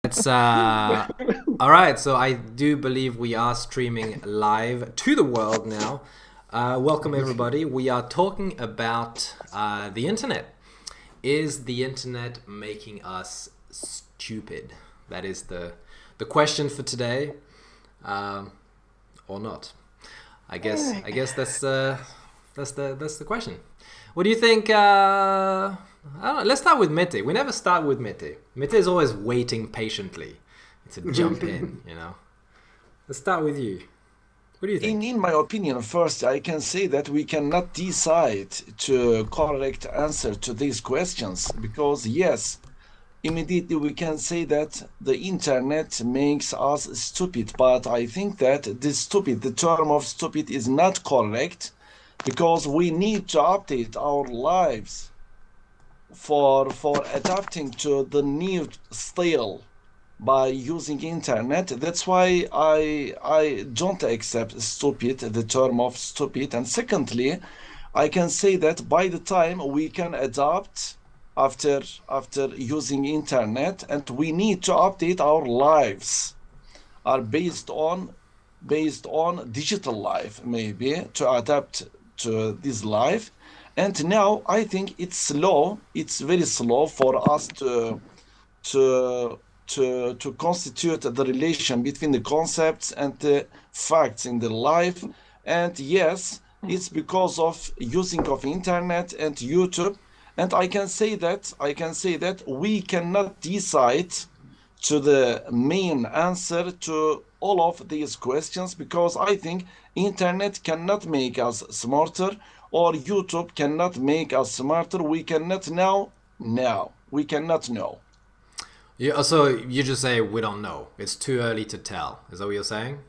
It's all right. So I do believe we are streaming live to the world now. Welcome everybody. We are talking about the internet. Is the internet making us stupid? That is the question for today, or not? I guess that's the question. What do you think? I don't know, let's start with Mete. We never start with Mete. Mete is always waiting patiently to jump in, you know. Let's start with you. What do you think? In my opinion, first, I can say that we cannot decide to correct answer to these questions because yes, immediately we can say that the internet makes us stupid. But I think that the term of stupid is not correct because we need to update our lives for adapting to the new style by using internet. That's why I don't accept stupid, the term of stupid. And secondly, I can say that by the time we can adapt after using internet, and we need to update our lives are based on digital life, maybe to adapt to this life. And now I think it's very slow for us to constitute the relation between the concepts and the facts in the life. And yes, it's because of using of internet and YouTube. And I can say that we cannot decide to the main answer to all of these questions because I think internet cannot make us smarter or YouTube cannot make us smarter. We cannot know now. We cannot know. Yeah, so you just say we don't know. It's too early to tell. Is that what you're saying?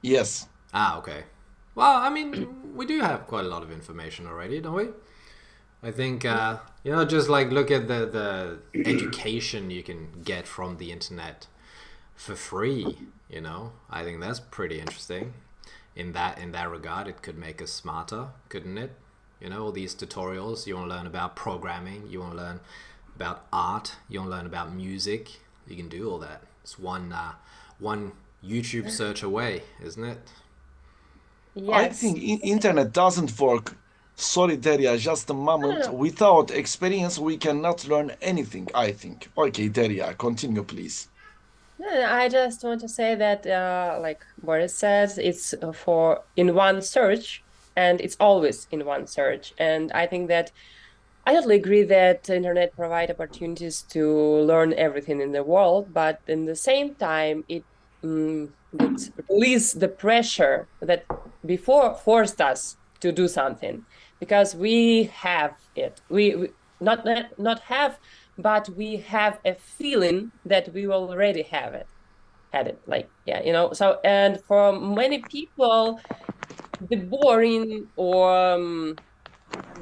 Yes. Ah, okay. Well, I mean, we do have quite a lot of information already, don't we? I think just like look at the education you can get from the internet for free. I think that's pretty interesting. In that regard, it could make us smarter, couldn't it? All these tutorials. You want to learn about programming. You want to learn about art. You want to learn about music. You can do all that. It's one YouTube search away, isn't it? I Yes. think internet doesn't work. Sorry, Daria, just a No, no, moment. no. Without experience, we cannot learn anything, I think. Okay, Daria, continue, please. No, no, I just want to say that, like Boris says, it's for in one search, and it's always in one search. And I think that I totally agree that internet provide opportunities to learn everything in the world, but in the same time, it release the pressure that before forced us to do something because we have it. We not have, but we have a feeling that we already have it, had it. Like yeah, So and for many people, the boring or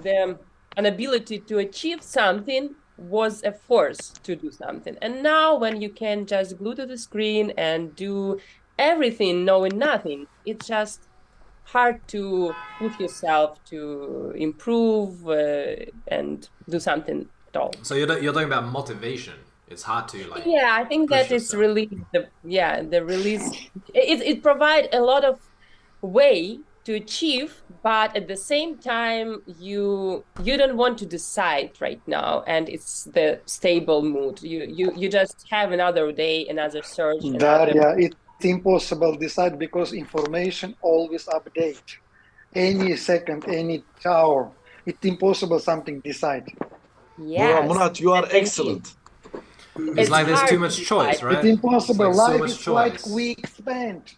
the inability to achieve something was a force to do something. And now when you can just glue to the screen and do everything knowing nothing, it's just hard to push yourself to improve and do something at all. So you're talking about motivation. It's hard to like Yeah, I think push that it's yourself. really the release. It provide a lot of way to achieve, but at the same time you don't want to decide right now, and it's the stable mood. You just have another day, another search, another. Daria, it's impossible decide because information always update. Any second, any hour, it's impossible something decide. Yes, Murat, you are thank you. excellent. It's It's like there's too hard to much choice, decide. It's right? It's impossible. like so Life much is like choice. quick spent.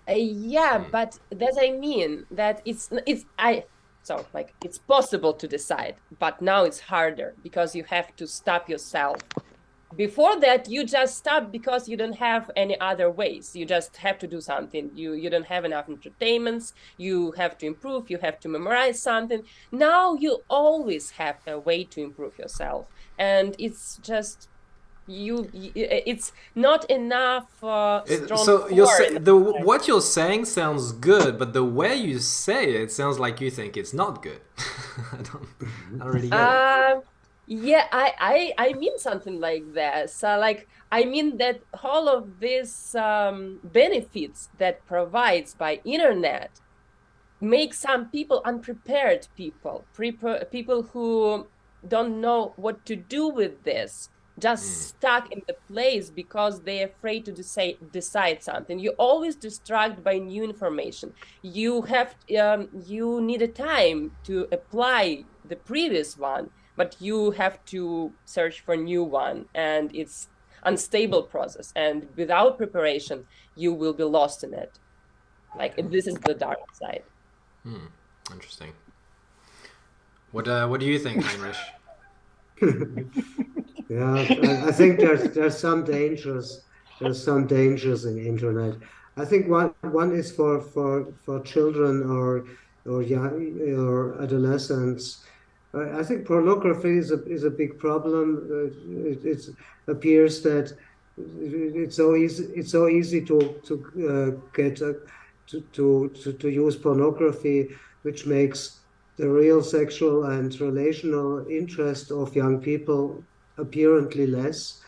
Yeah, Hmm. but that I mean that it's I so like it's possible to decide, but now it's harder because you have to stop yourself. Before that, you just stop because you don't have any other ways. You just have to do something. You don't have enough entertainments. You have to improve. You have to memorize something. Now you always have a way to improve yourself, and it's just it's not enough strong So core in what you're saying sounds good, but the way you say it sounds like you think it's not good. I don't really get it. Um, Yeah, I mean something like that. So like I mean that all of these benefits that provides by internet make some people unprepared people, people who don't know what to do with this, just stuck in the place because they're afraid to decide something. You're always distracted by new information. You need a time to apply the previous one, but you have to search for new one, and it's unstable process. And without preparation, you will be lost in it. Like this is the dark side. Interesting. What do you think, Heinrich? Yeah, I think there's some dangers. There's some dangers in internet. I think one is for children or young or adolescents. I think pornography is a big problem. It appears that it's so easy to get to use pornography, which makes the real sexual and relational interest of young people apparently less.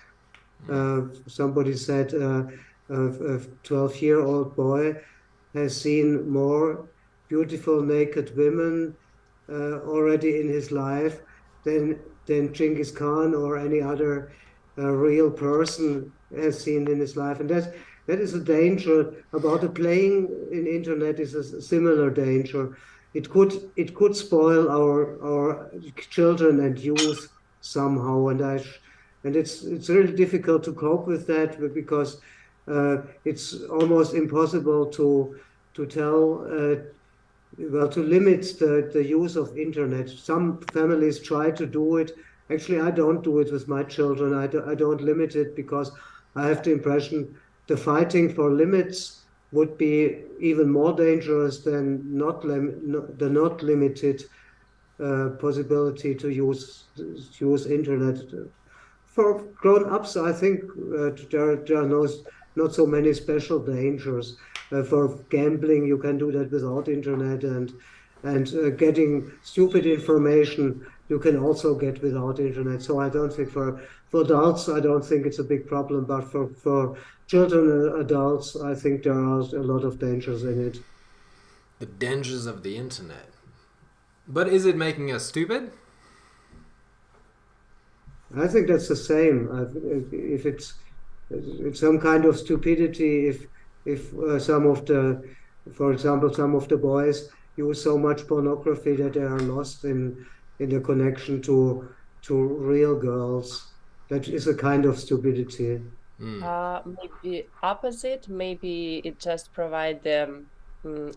Somebody said a 12-year-old boy has seen more beautiful naked women already in his life than Genghis Khan or any other real person has seen in his life. And that is a danger. About the playing in internet is a similar danger. It could spoil our children and youth somehow, and it's really difficult to cope with that because it's almost impossible to tell to limit the use of internet. Some families try to do it. Actually, I don't do it with my children. I don't limit it because I have the impression the fighting for limits would be even more dangerous than the not limited possibility to use internet. For grown-ups, I think there are not so many special dangers. For gambling, you can do that without internet, and getting stupid information you can also get without internet. So I don't think for adults, I don't think it's a big problem, but for children and adults, I think there are a lot of dangers in it. The dangers of the internet. But is it making us stupid? I think that's the same. If it's some kind of stupidity, if for example, some of the boys use so much pornography that they are lost in the connection to real girls, that is a kind of stupidity. Maybe opposite. Maybe it just provide them.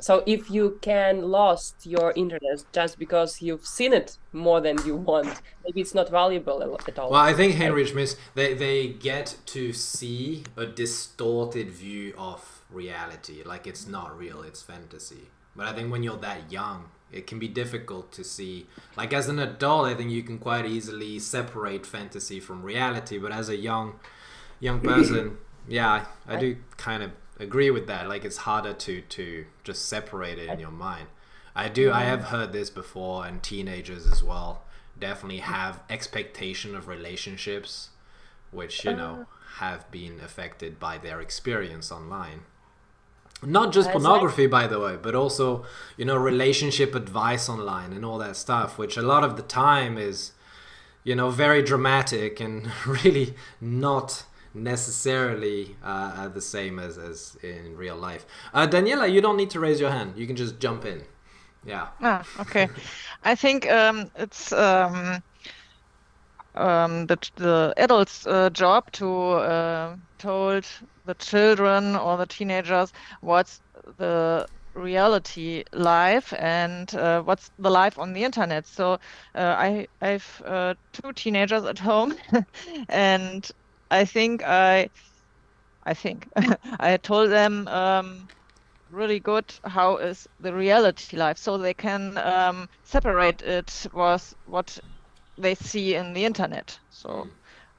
So if you can lost your internet just because you've seen it more than you want, maybe it's not valuable at all. Well, I think Heinrich Miss they get to see a distorted view of reality, like it's not real, it's fantasy. But I think when you're that young, it can be difficult to see. Like as an adult, I think you can quite easily separate fantasy from reality. But as a young person, yeah, I do kind of agree with that. Like it's harder to just separate it in your mind. I have heard this before, and teenagers as well definitely have expectation of relationships, which have been affected by their experience online. Not just pornography, by the way, but also, relationship advice online and all that stuff, which a lot of the time is, very dramatic and really not necessarily the same as in real life. Daniela, you don't need to raise your hand. You can just jump in. Yeah. Okay. I think it's the adult's job to told the children or the teenagers what's the reality life and what's the life on the internet. So I've two teenagers at home, and I think I told them really good how is the reality life, so they can separate it with what they see in the internet. So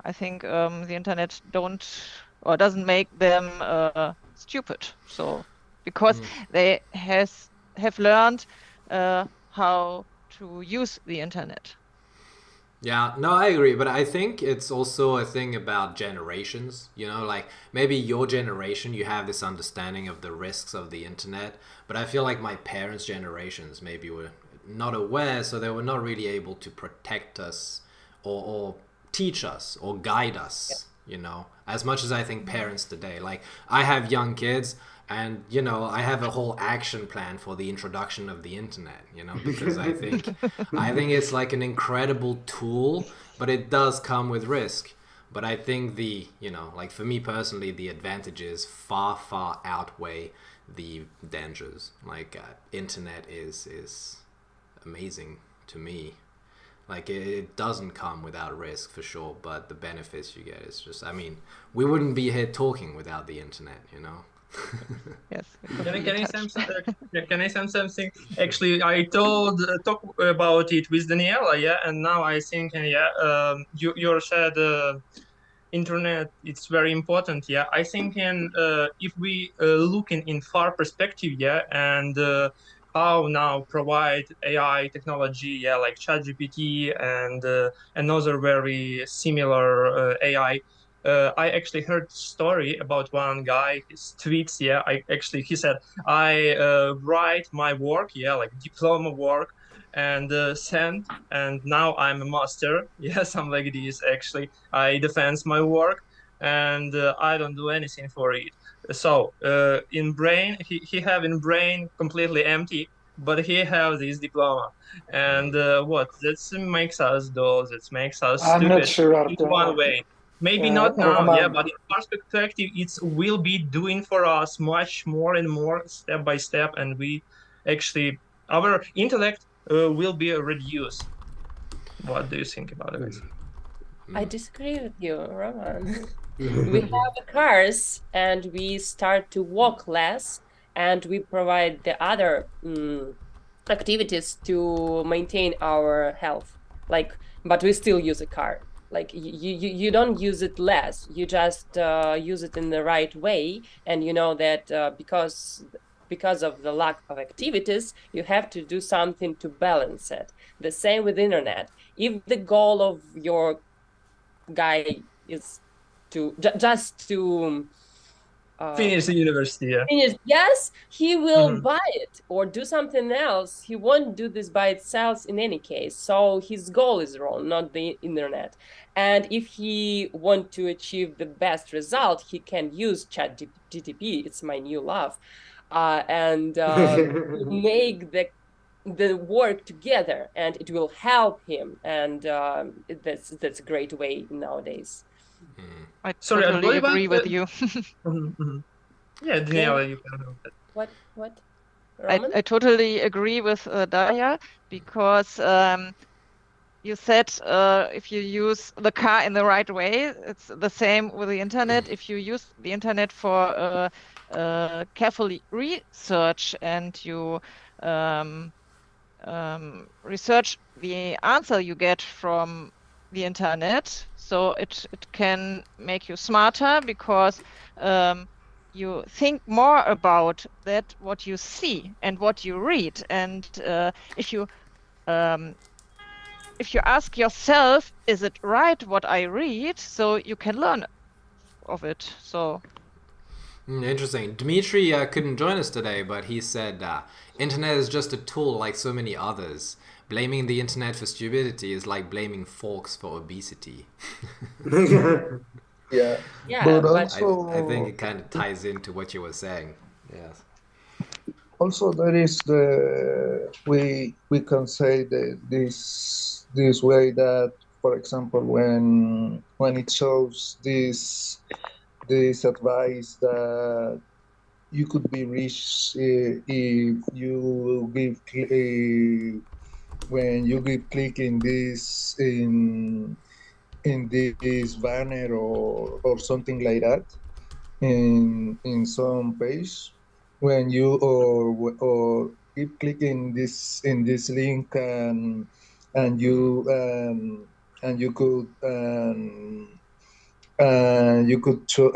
I think the internet doesn't make them stupid. So because they have learned how to use the internet. Yeah, no, I agree, but I think it's also a thing about generations. You know, like maybe your generation, you have this understanding of the risks of the internet, but I feel like my parents' generations maybe were not aware, so they were not really able to protect us or teach us or guide us, you know, as much as I think parents today. Like, I have young kids, and you know, I have a whole action plan for the introduction of the internet, you know, because I think it's like an incredible tool, but it does come with risk. But I think the, you know, like for me personally, the advantages far outweigh the dangers. Like internet is amazing to me. Like it doesn't come without risk for sure, but the benefits you get is just, I mean, we wouldn't be here talking without the internet, you know. Yes. Can I say something? Actually, I told talk about it with Daniela, yeah, and now I think, yeah, you said internet it's very important, yeah. I think if we look in far perspective, yeah, and how now provide AI technology, yeah, like ChatGPT and another very similar AI. I actually heard a story about one guy, his tweets, yeah. He said, I write my work, yeah, like diploma work, and send, and now I'm a master, yeah, something like this. Actually, I defend my work, and I don't do anything for it. So in brain, he have in brain completely empty, but he have this diploma, and what that makes us dull, that makes us I'm not stupid sure, in Artem. one way. Maybe not now, Roman, yeah, but in past perspective, it will be doing for us much more and more step by step, and we actually our intellect will be reduced. What do you think about it, guys? I disagree with you, Roman. We have cars and we start to walk less, and we provide the other activities to maintain our health. Like, but we still use a car. Like you don't use it less. You just use it in the right way, and you know that because of the lack of activities, you have to do something to balance it. The same with internet. If the goal of your guy is to just to Finish the university, yeah. finish, yes, he will buy it or do something else. He won't do this by itself in any case. So his goal is wrong, not the internet. And if he want to achieve the best result, he can use ChatGPT. It's my new love, and make the work together, and it will help him. And that's a great way nowadays. I Sorry, I totally believe agree with you. Yeah, Daniela, you can. What, Roman? I totally agree with Daya, because you said if you use the car in the right way, it's the same with the internet. If you use the internet for carefully research, and you research the answer you get from the internet, so it can make you smarter, because you think more about that what you see and what you read, and if you ask yourself, is it right what I read, so you can learn of it. So Interesting. Dmitry couldn't join us today, but he said internet is just a tool like so many others. Blaming the internet for stupidity is like blaming forks for obesity. Yeah. Yeah, But but also, I think it kind of ties into what you were saying. Yes. also there is we can say that this way that, for example, when it shows this advice that you could be rich if you give when you give click in this banner or something like that in some page, when you or keep clicking in this link, and you could show,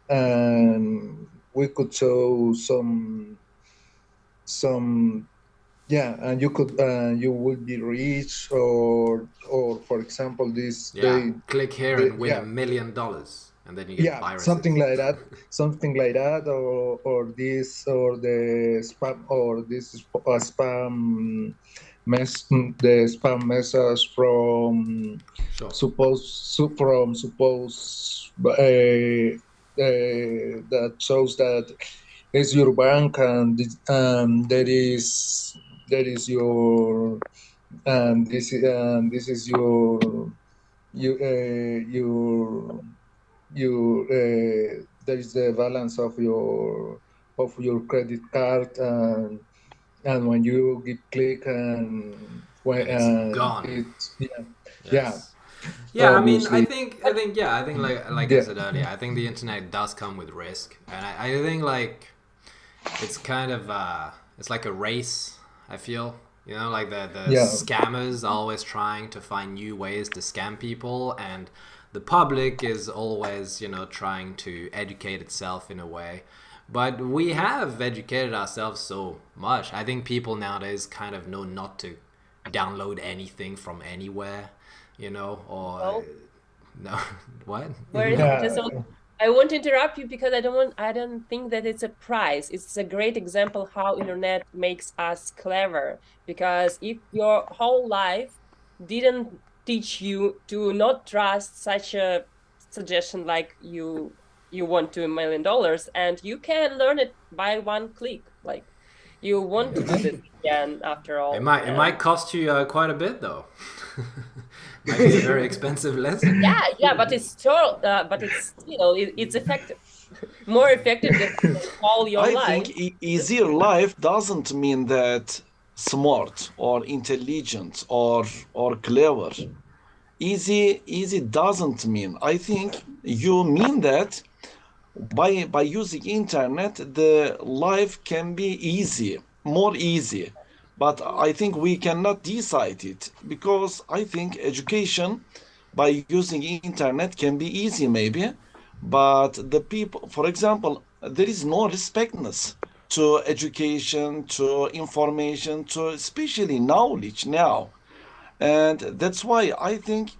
and we could show some yeah, and you could you would be rich, or for example, this Yeah, click here and win yeah, $1 million, and then you get yeah, viruses. something like that, or this, or the spam, or this is spam the spam message from Sure. suppose that shows that it's your bank, and that is your, and this is your there is the balance of your credit card, and when you give click, and when And it's gone. it's yeah, Yes. Yeah, I mean, obviously, I think like I yeah, said earlier, I think the internet does come with risk, and I think like it's kind of it's like a race. I feel, you know, like the yeah, scammers are always trying to find new ways to scam people, and the public is always, you know, trying to educate itself in a way. But we have educated ourselves so much. I think people nowadays kind of know not to download anything from anywhere, you know, or Well, no, what? where yeah, just I won't interrupt you because I don't think that it's a prize. It's a great example how internet makes us clever. Because if your whole life didn't teach you to not trust such a suggestion like you want $2 million, and you can learn it by one click. Like you want to do this again after all. It might cost you quite a bit though. Might be a very expensive lesson. Yeah, but it's still it's effective. More effective than all your I life. think easier life doesn't mean that smart or intelligent or clever. Easy doesn't mean. I think you mean that by using internet the life can be easy, more easy. But I think we cannot decide it, because I think education by using internet can be easy maybe, but the people, for example, there is no respectness to education, to information, to especially knowledge now. And that's why I think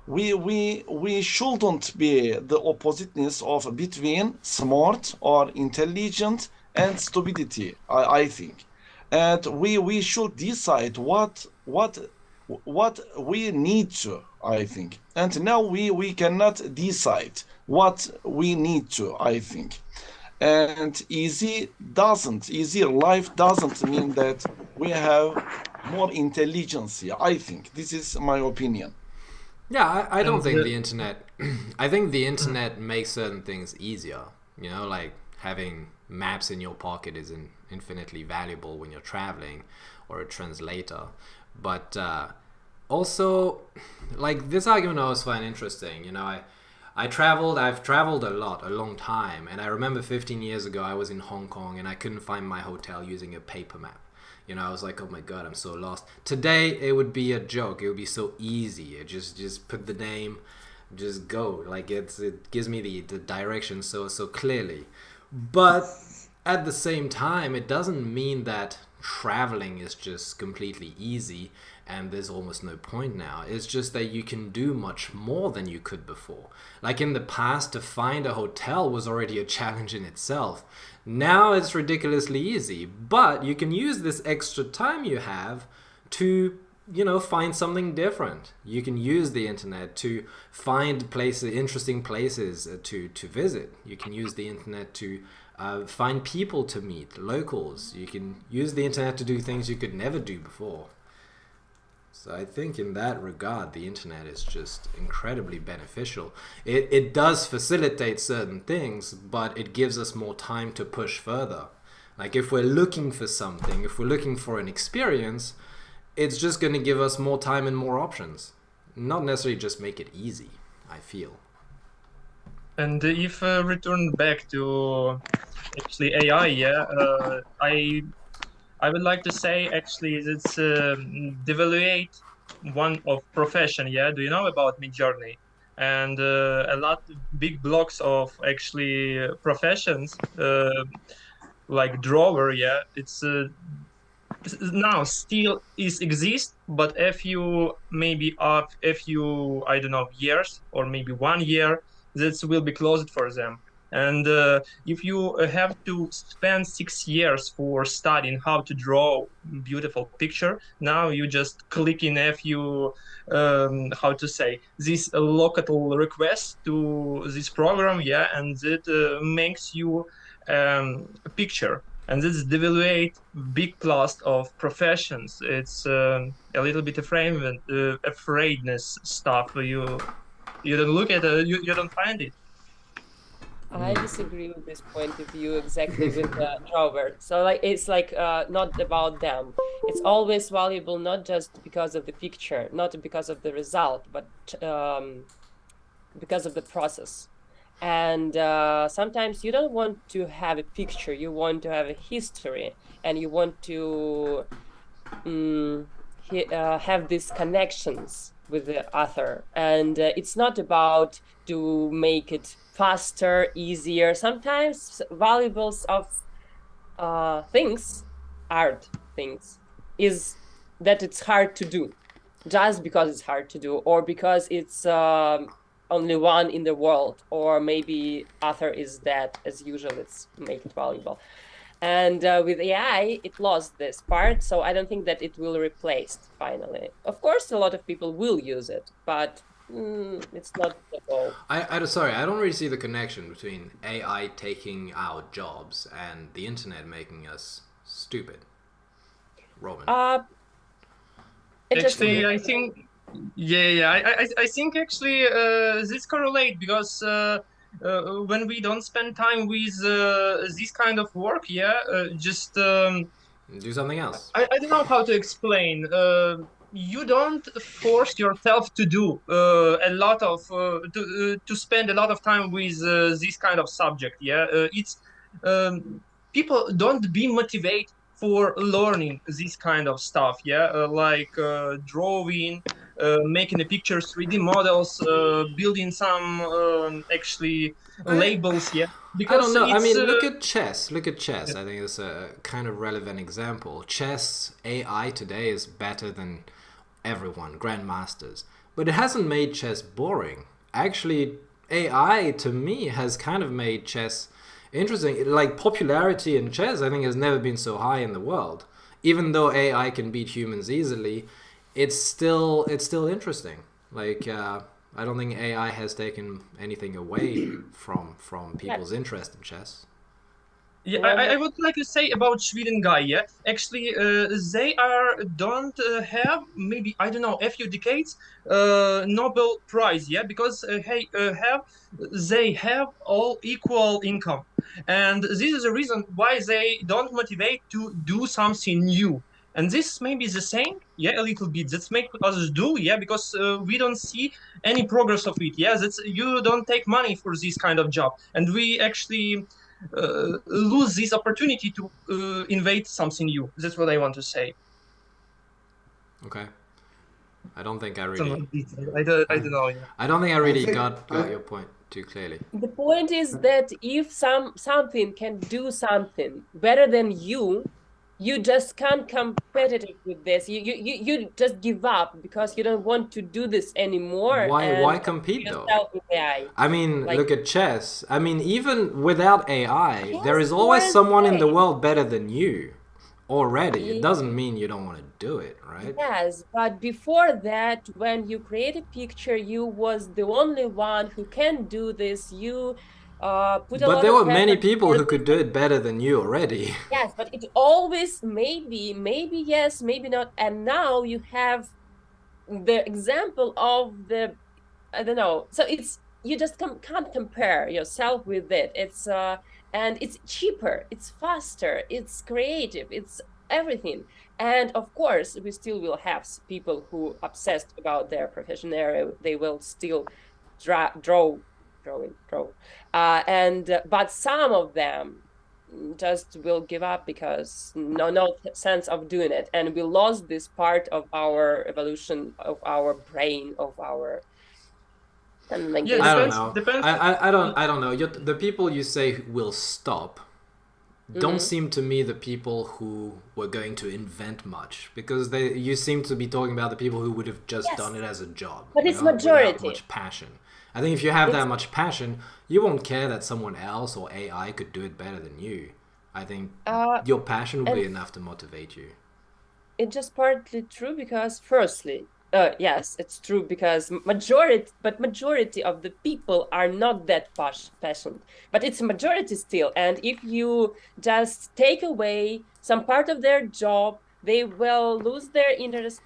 we shouldn't be the oppositeness of between smart or intelligent and stupidity, I think. And we should decide what we need to, I think. And now we cannot decide what we need to, I think. And easier life doesn't mean that we have more intelligence. I think this is my opinion. Yeah, I don't And think the internet. I think the internet makes certain things easier. You know, like having maps in your pocket is infinitely valuable when you're traveling, or a translator. But also, like this argument I always find interesting. You know, I've traveled a lot, a long time, and I remember 15 years ago I was in Hong Kong and I couldn't find my hotel using a paper map. You know, I was like, oh my god, I'm so lost. Today it would be a joke. It would be so easy. It just put the name, just go. Like it gives me the direction so clearly. But at the same time, it doesn't mean that traveling is just completely easy and there's almost no point now. It's just that you can do much more than you could before. Like in the past, to find a hotel was already a challenge in itself. Now it's ridiculously easy, but you can use this extra time you have to, you know, find something different. You can use the internet to find places, interesting places to visit. You can use the internet to find people to meet, locals. You can use the internet to do things you could never do before. So I think in that regard, the internet is just incredibly beneficial. It does facilitate certain things, but it gives us more time to push further. Like if we're looking for something, if we're looking for an experience, it's just going to give us more time and more options. Not necessarily just make it easy, I feel. And if return back to actually AI, yeah, I would like to say actually it's devaluate one of profession. Yeah, do you know about Midjourney? And a lot big blocks of actually professions like drawer. Yeah, it's now still is exist, but if you maybe if you I don't know years or maybe 1 year, this will be closed for them. And if you have to spend 6 years for studying how to draw beautiful picture, now you just click in a few how to say this local request to this program, yeah, and it makes you a picture. And this devaluate big plus of professions. It's a little bit afraidness stuff. You don't look at it, you don't find it. I disagree with this point of view exactly with Robert. So like it's like not about them. It's always valuable not just because of the picture, not because of the result, but because of the process. And sometimes you don't want to have a picture, you want to have a history, and you want to have these connections with the author. And it's not about to make it faster, easier. Sometimes valuables of things, art things, is that it's hard to do, just because it's hard to do, or because it's only one in the world, or maybe author is dead. As usual, it's make it valuable. And with AI, it lost this part, so I don't think that it will replace finally. Of course, a lot of people will use it, but it's not the goal. Sorry, I don't really see the connection between AI taking our jobs and the internet making us stupid. Roman. Actually, I think, I think actually this correlate because when we don't spend time with this kind of work, just do something else. I don't know how to explain. You don't force yourself to do a lot of to spend a lot of time with this kind of subject. It's people don't be motivated for learning this kind of stuff. Like drawing, making the pictures, 3D models, building some actually labels. I Because don't know. I mean, it's, look at chess. Look at chess. I think it's a kind of relevant example. Chess AI today is better than everyone, grandmasters, but it hasn't made chess boring. Actually, AI to me has kind of made chess interesting. Like popularity in chess, I think has never been so high in the world. Even though AI can beat humans easily, it's still interesting. Like I don't think AI has taken anything away from people's interest in chess. I would like to say about Sweden guy. Actually, they don't have maybe I don't know a few decades Nobel Prize. Because they have all equal income, and this is the reason why they don't motivate to do something new. And this may be the same, a little bit. That's make others do, because we don't see any progress of it. That's you don't take money for this kind of job, and we actually lose this opportunity to invent something new. That's what I want to say. Okay. I don't think I really. I don't know. I don't think I really got your point too clearly. The point is that if something can do something better than you just can't competitive with this. You just give up because you don't want to do this anymore. Why compete though? I mean, like, look at chess. I mean, even without AI, there is always someone in the world better than you already. It doesn't mean you don't want to do it, right? Yes, but before that, when you create a picture, you was the only one who can do this. You but there were many people who could do it better than you already. Yes, but it always maybe yes, maybe not. And now you have the example of the, I don't know. So it's you just can't compare yourself with it. It's and it's cheaper, it's faster, it's creative, it's everything. And of course, we still will have people who obsessed about their profession area. They will still draw. But some of them just will give up because no sense of doing it, and we lost this part of our evolution, of our brain, of our. I don't know. I don't know. The people you say will stop, don't seem to me the people who were going to invent much, because you seem to be talking about the people who would have just done it as a job. But it's without majority. much passion. I think if you have that much passion, you won't care that someone else or AI could do it better than you. I think your passion will be enough to motivate you. It's just partly true because, firstly, yes, it's true because majority of the people are not that passionate, but it's a majority still. And if you just take away some part of their job, they will lose their interest.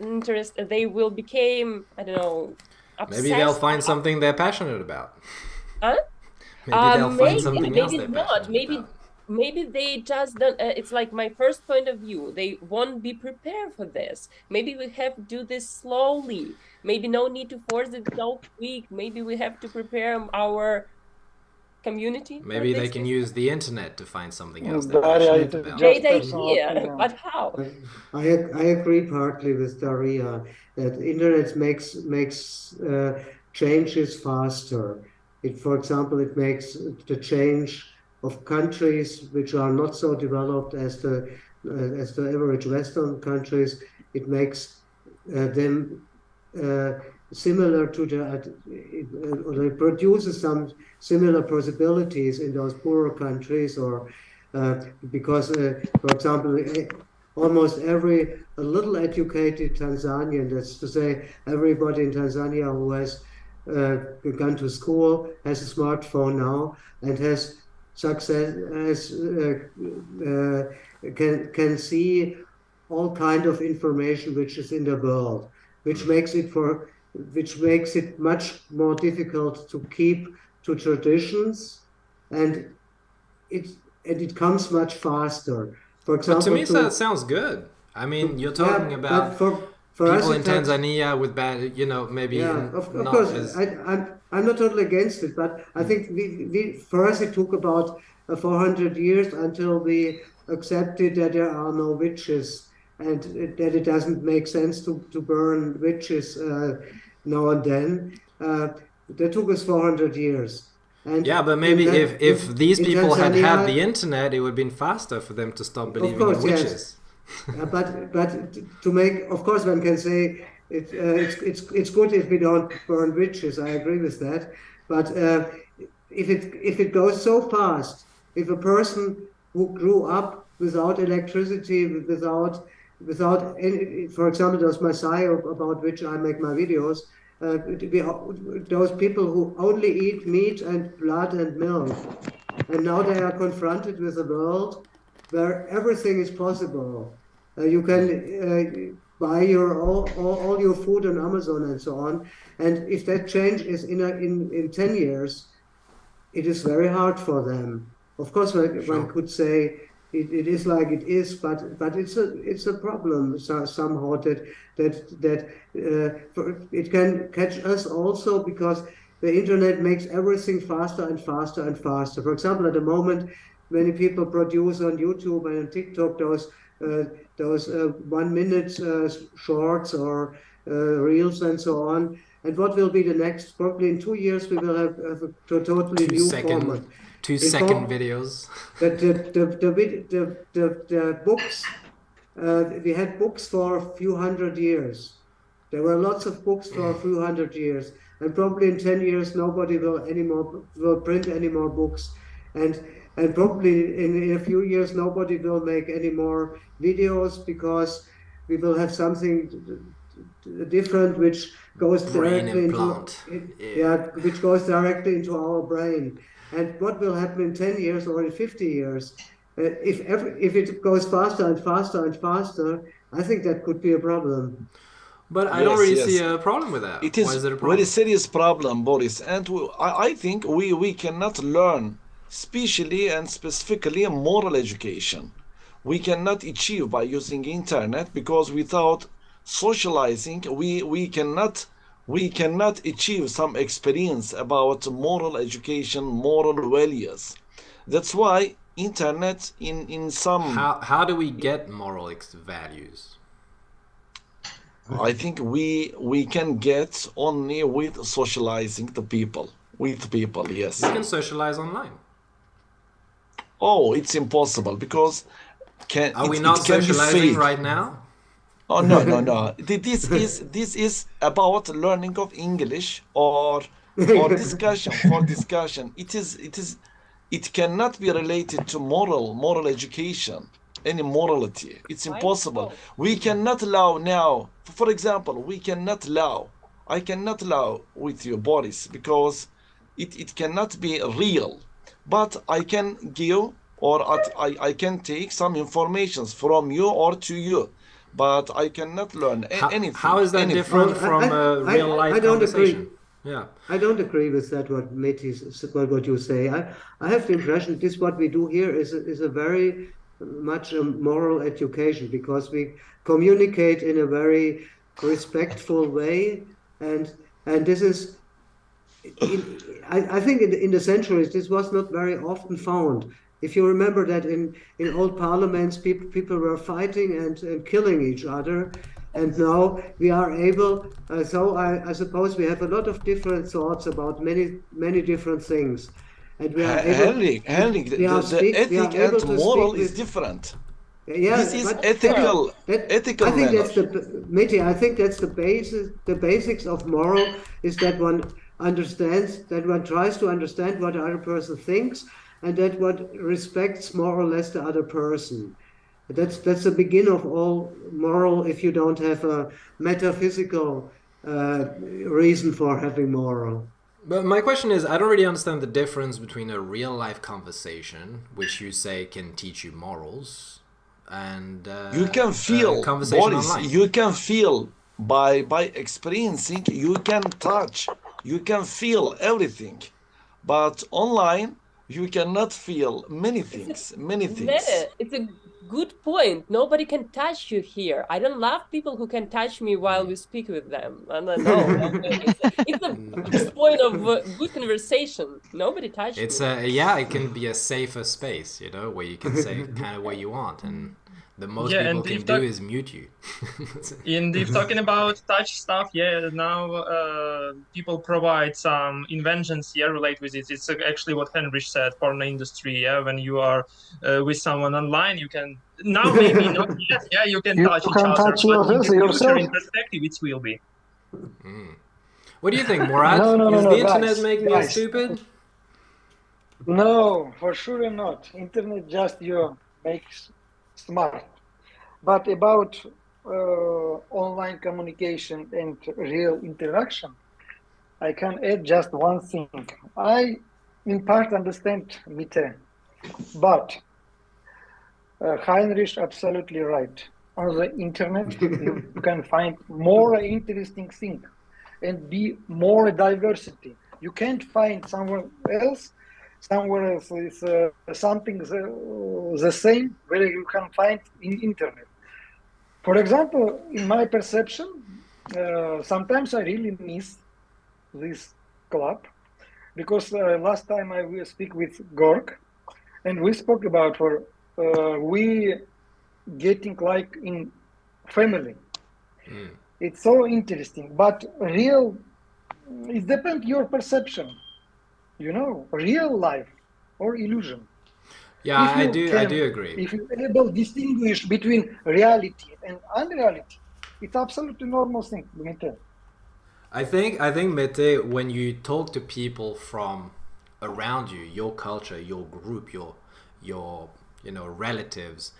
They will become, I don't know, obsessed. Maybe they'll find something they're passionate about. Huh? Maybe they'll find something else maybe they're not. passionate about. Maybe they just don't. It's like my first point of view. They won't be prepared for this. Maybe we have to do this slowly. Maybe no need to force it so quick. Maybe we have to prepare our community. Maybe they can use the internet to find something else they're Daria, passionate about. Great personal idea, opinion. but how? I agree partly with Daria that internet makes changes faster. For example, it makes the change of countries which are not so developed as the average Western countries. It makes them similar to it produces some similar possibilities in those poorer countries, or because, for example, almost a little educated Tanzanian, that's to say everybody in Tanzania who has gone to school has a smartphone now and has can see all kind of information which is in the world, which makes it much more difficult to keep to traditions, and it comes much faster. For example, but to me, that sounds good. I mean, you're talking about for people us in Tanzania with bad, maybe of not course, as... I'm not totally against it, but I think for us it took about 400 years until we accepted that there are no witches and that it doesn't make sense to burn witches now and then. That took us 400 years. And yeah, but maybe if these people had Tanzania, the internet, it would have been faster for them to stop believing course, in witches. Yes. But to make, of course, one can say it's good if we don't burn witches. I agree with that. But if it goes so fast, if a person who grew up without electricity, without any, for example, there's Messiah about which I make my videos. Those people who only eat meat and blood and milk, and now they are confronted with a world where everything is possible. You can buy all your food on Amazon and so on. And if that change is in 10 years, it is very hard for them. Of course, one could say it is like it is, but it's a problem somehow that it can catch us also, because the internet makes everything faster and faster and faster. For example, at the moment, many people produce on YouTube and on TikTok those 1 minute shorts or reels and so on. And what will be the next? Probably in 2 years we will have a totally new format. 2-second videos. The books, we had books for a few hundred years. There were lots of books for a few hundred years, and probably in 10 years nobody will print any more books, and probably in a few years nobody will make any more videos, because we will have something different which goes directly into our brain. And what will happen in 10 years or in 50 years? If it goes faster and faster and faster, I think that could be a problem. But I don't really see a problem with that. It is, Why is it a a problem? very serious problem, Boris. And I think we cannot learn, especially and specifically moral education. We cannot achieve by using internet, because without socializing, we cannot achieve some experience about moral education, moral values. That's why internet in some... How do we get moral values? I think we can get only with socializing with people, yes. You can socialize online. Oh, it's impossible because Are we it not can be socializing fake. right now? Oh no, no, no. This is about learning of English or discussion for discussion. It cannot be related to moral education, any morality. It's Why impossible. so? We cannot allow now, for example, we cannot allow, I cannot allow with you, Boris, because it cannot be real. But I can give I can take some informations from you or to you, but I cannot learn How is that anything. different Well, from a real life I don't agree. conversation? Yeah. I don't agree with that. What you say. I have the impression this what we do here is a very much a moral education because we communicate in a very respectful way, and this is. I think in the centuries this was not very often found. If you remember that in old parliaments, people were fighting and killing each other, and now we are able. So I suppose we have a lot of different thoughts about many different things, and we are able. Henrik, we are the we are ethic able and to moral speak is with. different. Yeah, This is but ethical I think manner. that's Miti, I think that's the basics of moral is that one understands, that one tries to understand what the other person thinks, and that one respects more or less the other person. That's the beginning of all moral. If you don't have a metaphysical reason for having moral. But my question is, I don't really understand the difference between a real life conversation, which you say can teach you morals, and You can feel, conversation Boris, online. you can feel by experiencing, you can touch, you can feel everything. But online, you cannot feel many things, many things. It's a good point. Nobody can touch you here. I don't love people who can touch me while we speak with them. And it's the first point of good conversation. Nobody touched It's me. it can be a safer space, where you can say kind of what you want, and the most Yeah, people and can if do that- is mute you. And if talking about touch stuff, yeah, now people provide some inventions here related with it. It's actually what Heinrich said, porn industry. Yeah, when you are with someone online, you can now maybe not yet. Yeah, you can You touch each can other, touch but in the future, yourself. in perspective, it will be. What do you think, Murat? No, Is the internet guys, making us stupid? No, for sure not. Internet just you makes smart. But about online communication and real interaction, I can add just one thing. I, in part, understand Mite, but Heinrich absolutely right. On the internet, you can find more interesting thing and be more diversity. You can't find somewhere else is something the same where you can find in internet. For example, in my perception, sometimes I really miss this club because last time I will speak with Gork, and we spoke about we getting like in family. It's so interesting, but it depends your perception. Real life or illusion. Yeah, If I you do agree. If you're able to distinguish between reality and unreality, it's absolutely normal thing. I think Mete, when you talk to people from around you, your culture, your group, your relatives,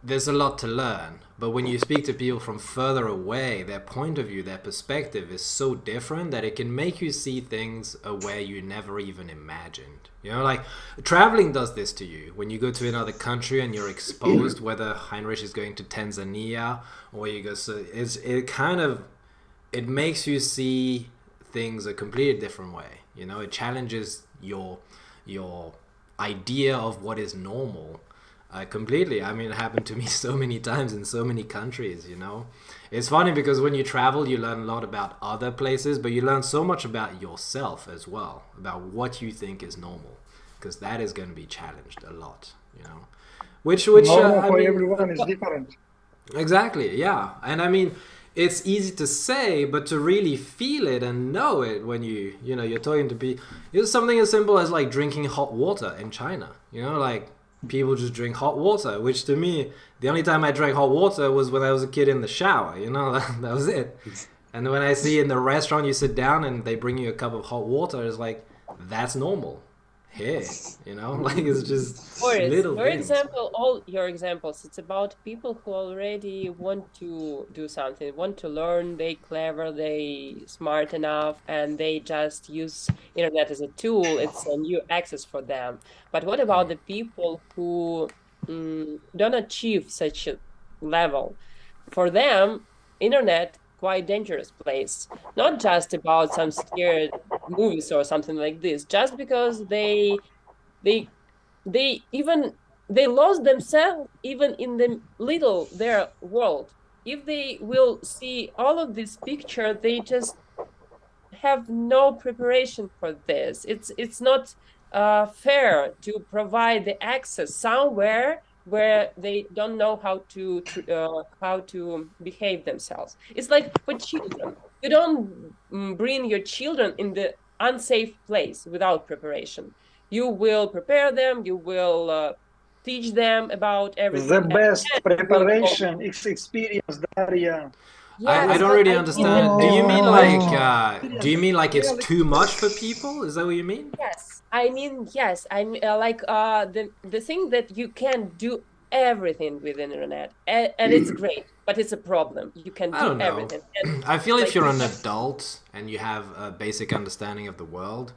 there's a lot to learn. But when you speak to people from further away, their point of view, their perspective is so different that it can make you see things a way you never even imagined. Like traveling does this to you. When you go to another country and you're exposed, whether Heinrich is going to Tanzania or you go, so it makes you see things a completely different way. It challenges your idea of what is normal. Completely. I mean, it happened to me so many times in so many countries, It's funny because when you travel, you learn a lot about other places, but you learn so much about yourself as well, about what you think is normal, because that is going to be challenged a lot, Which Normal I for mean, everyone is different. Exactly, yeah. And I mean, it's easy to say, but to really feel it and know it when you're talking to people, it's something as simple as like drinking hot water in China. Like people just drink hot water, which to me, the only time I drank hot water was when I was a kid in the shower. That was it. And when I see in the restaurant, you sit down and they bring you a cup of hot water, it's like, that's normal here, like it's just little For things. example, all your examples, it's about people who already want to do something, want to learn, they clever, they smart enough, and they just use internet as a tool. It's a new access for them. But what about the people who don't achieve such a level? For them, internet quite dangerous place, not just about some scared movies or something like this, just because they lost themselves even in the little their world. If they will see all of this picture, they just have no preparation for this. It's not fair to provide the access somewhere where they don't know how to behave themselves. It's like for children. You don't bring your children in the unsafe place without preparation. You will prepare them. You will teach them about everything. The best preparation is experience, Daria. I don't really understand. Do you mean like it's too much for people? Is that what you mean? Yes. I mean, yes. I'm the thing that you can do everything with internet, and it's great, but it's a problem. You can do everything. And I feel if you're an adult and you have a basic understanding of the world,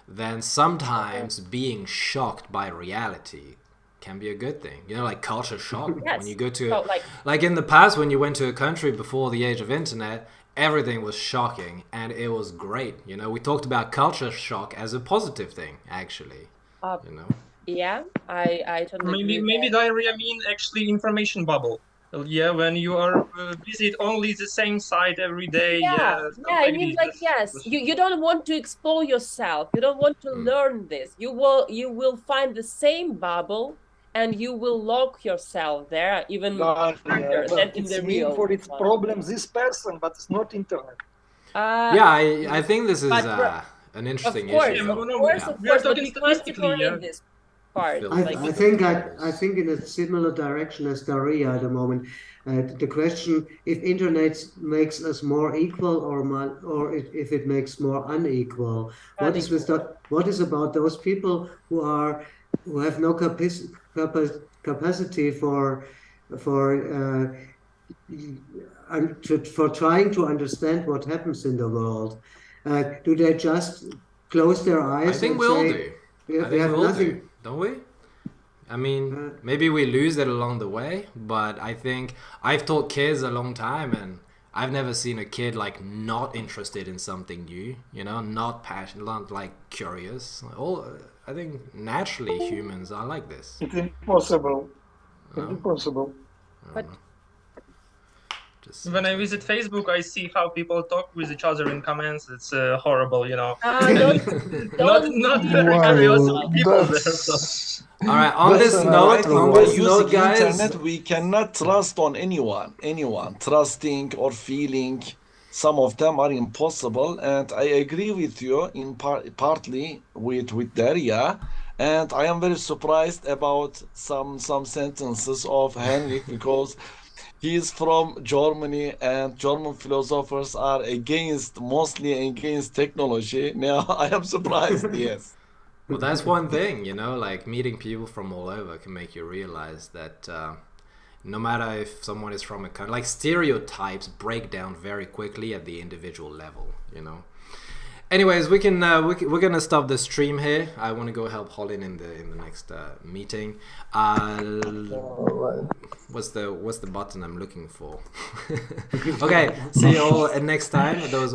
then sometimes being shocked by reality can be a good thing. Like culture shock. Yes. When you go to like in the past, when you went to a country before the age of internet, everything was shocking and it was great. We talked about culture shock as a positive thing, actually. Yeah, I totally agree. Maybe diarrhea mean actually information bubble. Yeah, when you are visit only the same site every day. Yeah, I mean, like, yes, you don't want to explore yourself. You don't want to learn this. You will find the same bubble, and you will lock yourself there even harder than in the real. For its problem, this person, but it's not internet. I think this is an interesting issue. Of course, but we can't ignore this part. I think in a similar direction as Daria at the moment. The question: if internet makes us more equal, or if it makes more unequal, what is about those people who have no capacity for trying to understand what happens in the world? Do they just close their eyes? I think we all do. We have nothing, don't we? I mean, maybe we lose it along the way, but I think I've taught kids a long time, and I've never seen a kid like not interested in something new, not passionate, not like curious. I think naturally humans are like this. It's impossible. It's impossible. But when I visit Facebook, I see how people talk with each other in comments. It's horrible, don't not very curious people there. So. All right. On this note, guys, internet, we cannot trust on anyone. Trusting or feeling, some of them are impossible. And I agree with you in partly with Daria. And I am very surprised about some sentences of Henrik because he is from Germany, and German philosophers are mostly against technology. Now I am surprised. Yes. Well, that's one thing, like meeting people from all over can make you realize that no matter if someone is from a country, like stereotypes break down very quickly at the individual level, Anyways, we're gonna stop the stream here. I want to go help Holin in the next meeting. What's the button I'm looking for? Okay, see you all next time. Those